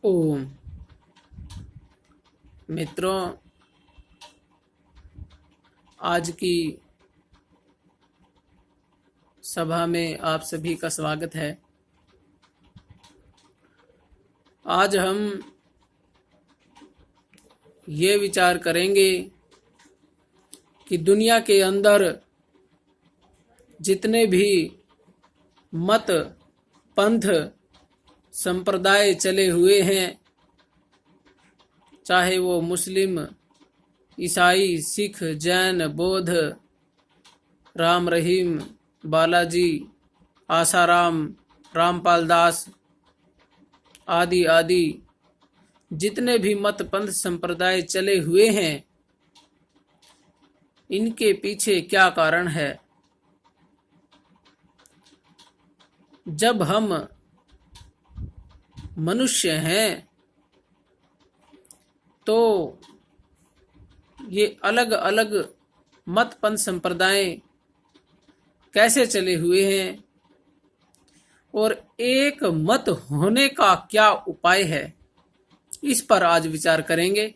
ओम। मित्रों, आज की सभा में आप सभी का स्वागत है। आज हम ये विचार करेंगे कि दुनिया के अंदर जितने भी मत, पंथ, संप्रदाय चले हुए हैं, चाहे वो मुस्लिम, ईसाई, सिख, जैन, बौद्ध, राम रहीम, बालाजी, आसाराम, रामपाल दास आदि आदि जितने भी मत, पंथ, संप्रदाय चले हुए हैं, इनके पीछे क्या कारण है? जब हम मनुष्य हैं तो ये अलग अलग मत, पंथ, संप्रदाय कैसे चले हुए हैं और एक मत होने का क्या उपाय है, इस पर आज विचार करेंगे।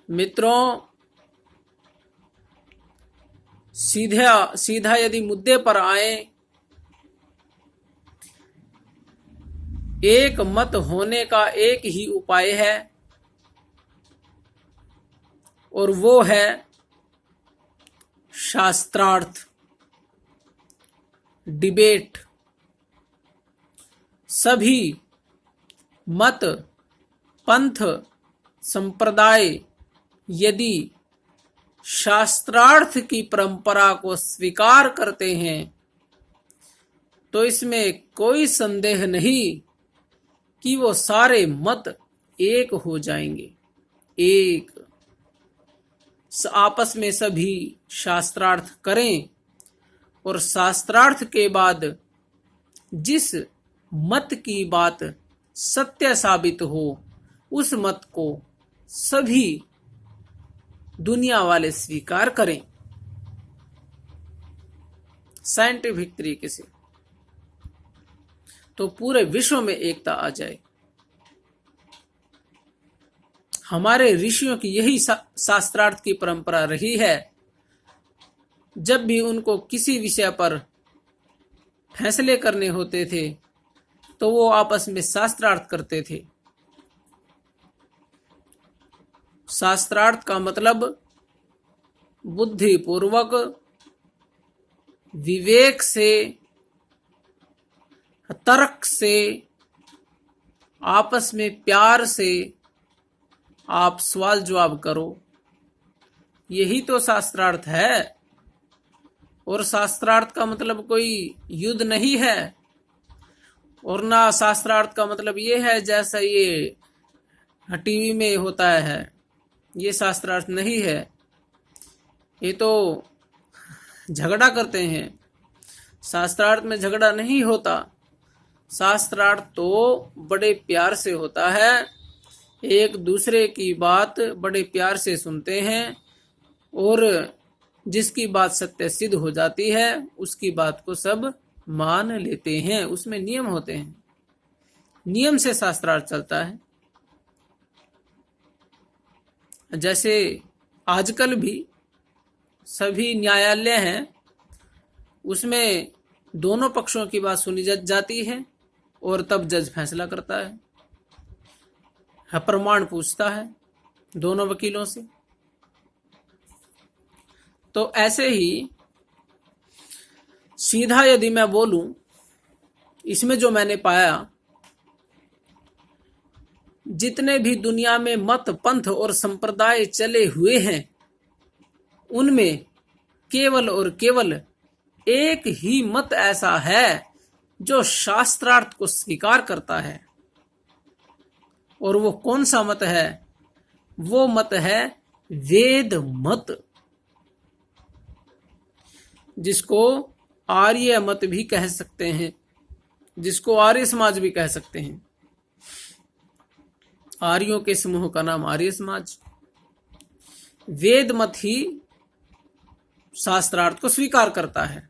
मित्रों, सीधा यदि मुद्दे पर आए, एक मत होने का एक ही उपाय है और वो है शास्त्रार्थ, डिबेट। सभी मत, पंथ, संप्रदाय यदि शास्त्रार्थ की परंपरा को स्वीकार करते हैं तो इसमें कोई संदेह नहीं कि वो सारे मत एक हो जाएंगे। एक आपस में सभी शास्त्रार्थ करें और शास्त्रार्थ के बाद जिस मत की बात सत्य साबित हो, उस मत को सभी दुनिया वाले स्वीकार करें साइंटिफिक तरीके से, तो पूरे विश्व में एकता आ जाए। हमारे ऋषियों की यही शास्त्रार्थ की परंपरा रही है। जब भी उनको किसी विषय पर फैसले करने होते थे तो वो आपस में शास्त्रार्थ करते थे। शास्त्रार्थ का मतलब बुद्धिपूर्वक, विवेक से, तर्क से, आपस में प्यार से आप सवाल जवाब करो, यही तो शास्त्रार्थ है। और शास्त्रार्थ का मतलब कोई युद्ध नहीं है, और ना शास्त्रार्थ का मतलब ये है जैसा ये टीवी में होता है, ये शास्त्रार्थ नहीं है। ये तो झगड़ा करते हैं। शास्त्रार्थ में झगड़ा नहीं होता। शास्त्रार्थ तो बड़े प्यार से होता है। एक दूसरे की बात बड़े प्यार से सुनते हैं और जिसकी बात सत्य सिद्ध हो जाती है उसकी बात को सब मान लेते हैं। उसमें नियम होते हैं, नियम से शास्त्रार्थ चलता है। जैसे आजकल भी सभी न्यायालय हैं, उसमें दोनों पक्षों की बात सुनी जाती है और तब जज फैसला करता है, प्रमाण पूछता है दोनों वकीलों से। तो ऐसे ही सीधा यदि मैं बोलूं, इसमें जो मैंने पाया, जितने भी दुनिया में मत, पंथ और संप्रदाय चले हुए हैं, उनमें केवल और केवल एक ही मत ऐसा है जो शास्त्रार्थ को स्वीकार करता है। और वो कौन सा मत है? वो मत है वेद मत, जिसको आर्य मत भी कह सकते हैं, जिसको आर्य समाज भी कह सकते हैं। आर्यों के समूह का नाम आर्य समाज। वेद मत ही शास्त्रार्थ को स्वीकार करता है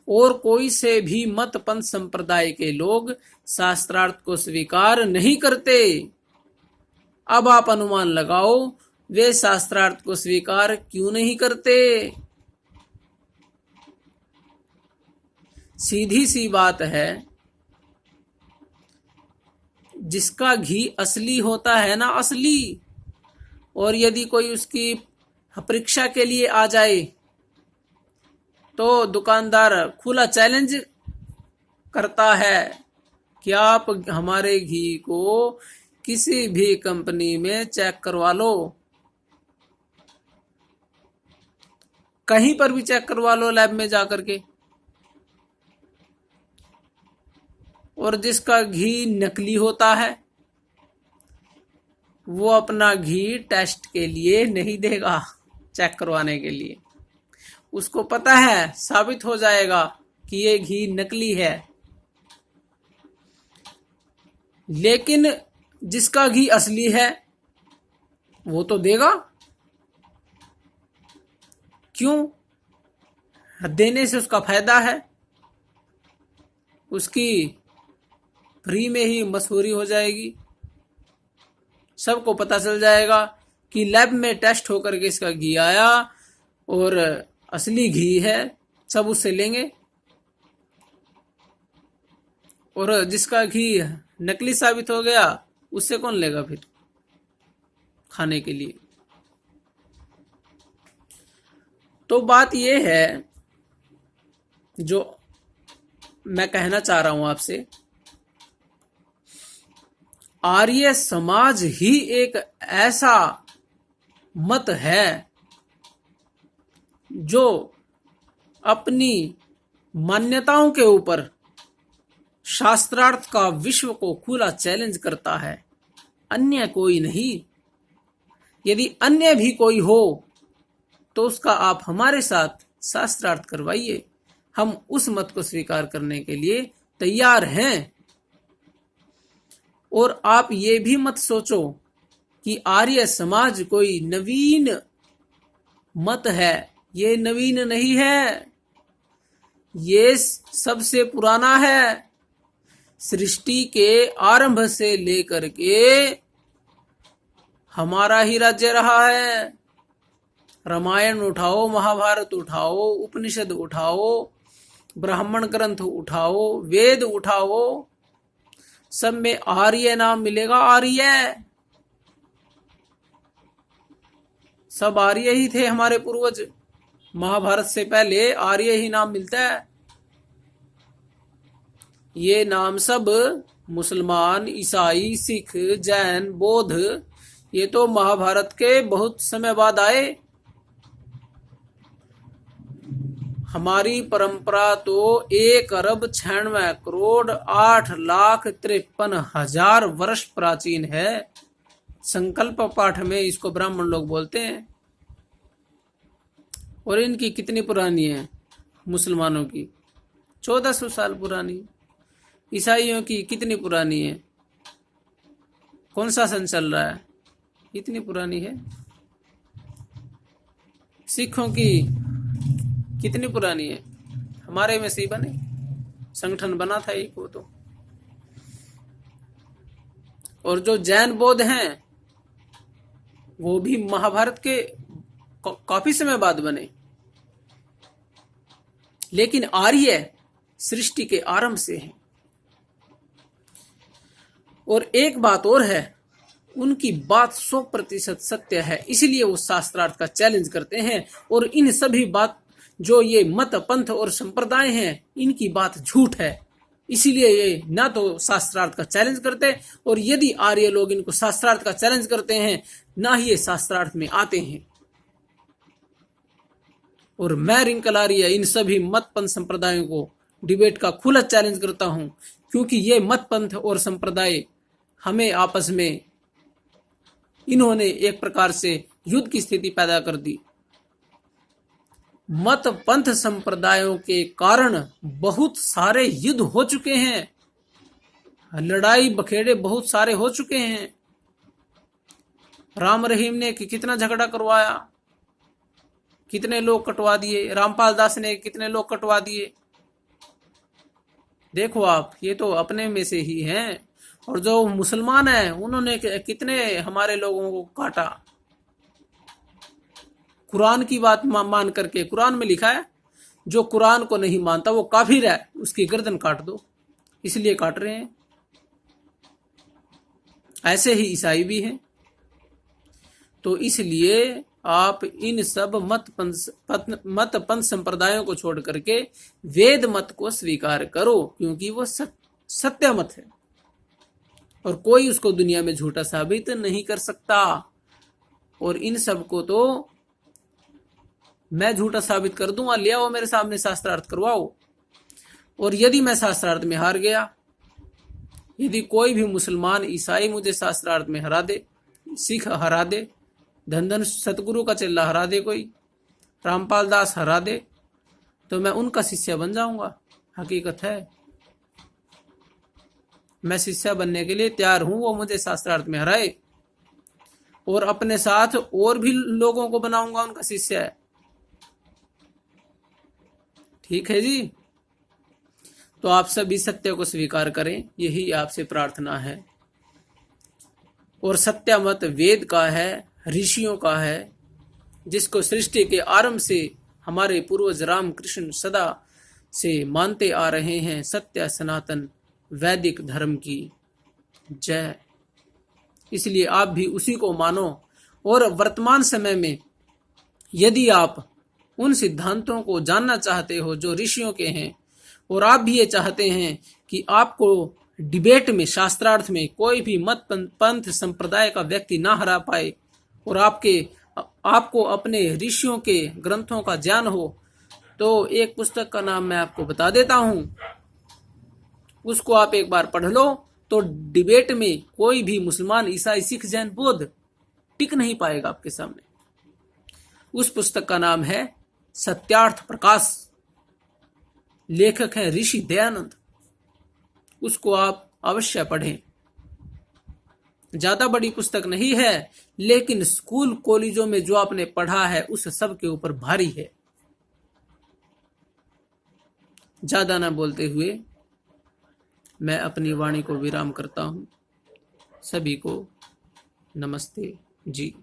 और कोई से भी मत पंथ संप्रदाय के लोग शास्त्रार्थ को स्वीकार नहीं करते। अब आप अनुमान लगाओ वे शास्त्रार्थ को स्वीकार क्यों नहीं करते। सीधी सी बात है, जिसका घी असली होता है ना, असली, और यदि कोई उसकी परीक्षा के लिए आ जाए तो दुकानदार खुला चैलेंज करता है कि आप हमारे घी को किसी भी कंपनी में चेक करवा लो, कहीं पर भी चेक करवा लो लैब में जाकर के। और जिसका घी नकली होता है वो अपना घी टेस्ट के लिए नहीं देगा, चेक करवाने के लिए। उसको पता है साबित हो जाएगा कि ये घी नकली है। लेकिन जिसका घी असली है वो तो देगा। क्यों? देने से उसका फायदा है, उसकी फ्री में ही मशहूरी हो जाएगी, सबको पता चल जाएगा कि लैब में टेस्ट होकर के इसका घी आया और असली घी है, सब उससे लेंगे। और जिसका घी नकली साबित हो गया उससे कौन लेगा फिर खाने के लिए। तो बात यह है जो मैं कहना चाह रहा हूं आपसे, आर्य समाज ही एक ऐसा मत है जो अपनी मान्यताओं के ऊपर शास्त्रार्थ का विश्व को खुला चैलेंज करता है, अन्य कोई नहीं। यदि अन्य भी कोई हो तो उसका आप हमारे साथ शास्त्रार्थ करवाइए, हम उस मत को स्वीकार करने के लिए तैयार हैं। और आप ये भी मत सोचो कि आर्य समाज कोई नवीन मत है, ये नवीन नहीं है, ये सबसे पुराना है। सृष्टि के आरंभ से लेकर के हमारा ही राज्य रहा है। रामायण उठाओ, महाभारत उठाओ, उपनिषद उठाओ, ब्राह्मण ग्रंथ उठाओ, वेद उठाओ, सब में आर्य नाम मिलेगा। आर्य, सब आर्य ही थे हमारे पूर्वज। महाभारत से पहले आर्य ही नाम मिलता है। ये नाम सब मुसलमान, ईसाई, सिख, जैन, बौद्ध, ये तो महाभारत के बहुत समय बाद आए। हमारी परंपरा तो 1,96,08,53,000 वर्ष प्राचीन है। संकल्प पाठ में इसको ब्राह्मण लोग बोलते हैं। और इनकी कितनी पुरानी है? मुसलमानों की 1400 साल पुरानी। ईसाइयों की कितनी पुरानी है? कौन सा सन चल रहा है? इतनी पुरानी है। सिखों की कितनी पुरानी है? हमारे में से ही बने, संगठन बना था एक वो तो। और जो जैन बौद्ध हैं वो भी महाभारत के काफी समय बाद बने। लेकिन आर्य सृष्टि के आरंभ से हैं। और एक बात और है, उनकी बात 100% सत्य है, इसलिए वो शास्त्रार्थ का चैलेंज करते हैं। और इन सभी बात जो ये मत, पंथ और संप्रदाय हैं, इनकी बात झूठ है, इसीलिए ये ना तो शास्त्रार्थ का चैलेंज करते, और यदि आर्य लोग इनको शास्त्रार्थ का चैलेंज करते हैं, ना ही ये शास्त्रार्थ में आते हैं। और मैं रिंकल आर्य इन सभी मत, पंथ, संप्रदायों को डिबेट का खुला चैलेंज करता हूं, क्योंकि ये मत, पंथ और संप्रदाय हमें आपस में इन्होंने एक प्रकार से युद्ध की स्थिति पैदा कर दी। मत, पंथ, संप्रदायों के कारण बहुत सारे युद्ध हो चुके हैं, लड़ाई बखेड़े बहुत सारे हो चुके हैं। राम रहीम ने कितना झगड़ा करवाया, कितने लोग कटवा दिए। रामपाल दास ने कितने लोग कटवा दिए। देखो आप, ये तो अपने में से ही हैं। और जो मुसलमान हैं उन्होंने कितने हमारे लोगों को काटा। कुरान की बात मान करके, कुरान में लिखा है जो कुरान को नहीं मानता वो काफिर है, उसकी गर्दन काट दो, इसलिए काट रहे हैं। ऐसे ही ईसाई भी हैं। तो इसलिए आप इन सब मत पंथ संप्रदायों को छोड़ करके वेद मत को स्वीकार करो, क्योंकि वो सत्य मत है और कोई उसको दुनिया में झूठा साबित नहीं कर सकता। और इन सब को तो मैं झूठा साबित कर दूंगा, ले आओ मेरे सामने शास्त्रार्थ करवाओ। और यदि मैं शास्त्रार्थ में हार गया, यदि कोई भी मुसलमान ईसाई मुझे शास्त्रार्थ में हरा दे, सिख हरा दे, धन सतगुरु का चेला हरा दे, कोई रामपाल दास हरा दे, तो मैं उनका शिष्य बन जाऊंगा। हकीकत है, मैं शिष्य बनने के लिए तैयार हूं। वो मुझे शास्त्रार्थ में हराए और अपने साथ और भी लोगों को बनाऊंगा उनका शिष्य। ठीक है जी। तो आप सभी सत्य को स्वीकार करें, यही आपसे प्रार्थना है। और सत्य मत वेद का है, ऋषियों का है, जिसको सृष्टि के आरंभ से हमारे पूर्वज राम कृष्ण सदा से मानते आ रहे हैं। सत्य सनातन वैदिक धर्म की जय। इसलिए आप भी उसी को मानो। और वर्तमान समय में यदि आप उन सिद्धांतों को जानना चाहते हो जो ऋषियों के हैं, और आप भी ये चाहते हैं कि आपको डिबेट में, शास्त्रार्थ में कोई भी मत पंथ संप्रदाय का व्यक्ति ना हरा पाए, और आपको अपने ऋषियों के ग्रंथों का ज्ञान हो, तो एक पुस्तक का नाम मैं आपको बता देता हूं, उसको आप एक बार पढ़ लो। तो डिबेट में कोई भी मुसलमान, ईसाई, सिख, जैन, बौद्ध टिक नहीं पाएगा आपके सामने। उस पुस्तक का नाम है सत्यार्थ प्रकाश, लेखक है ऋषि दयानंद। उसको आप अवश्य पढ़ें। ज्यादा बड़ी पुस्तक नहीं है, लेकिन स्कूल कॉलेजों में जो आपने पढ़ा है उस सब के ऊपर भारी है। ज्यादा ना बोलते हुए मैं अपनी वाणी को विराम करता हूं। सभी को नमस्ते जी।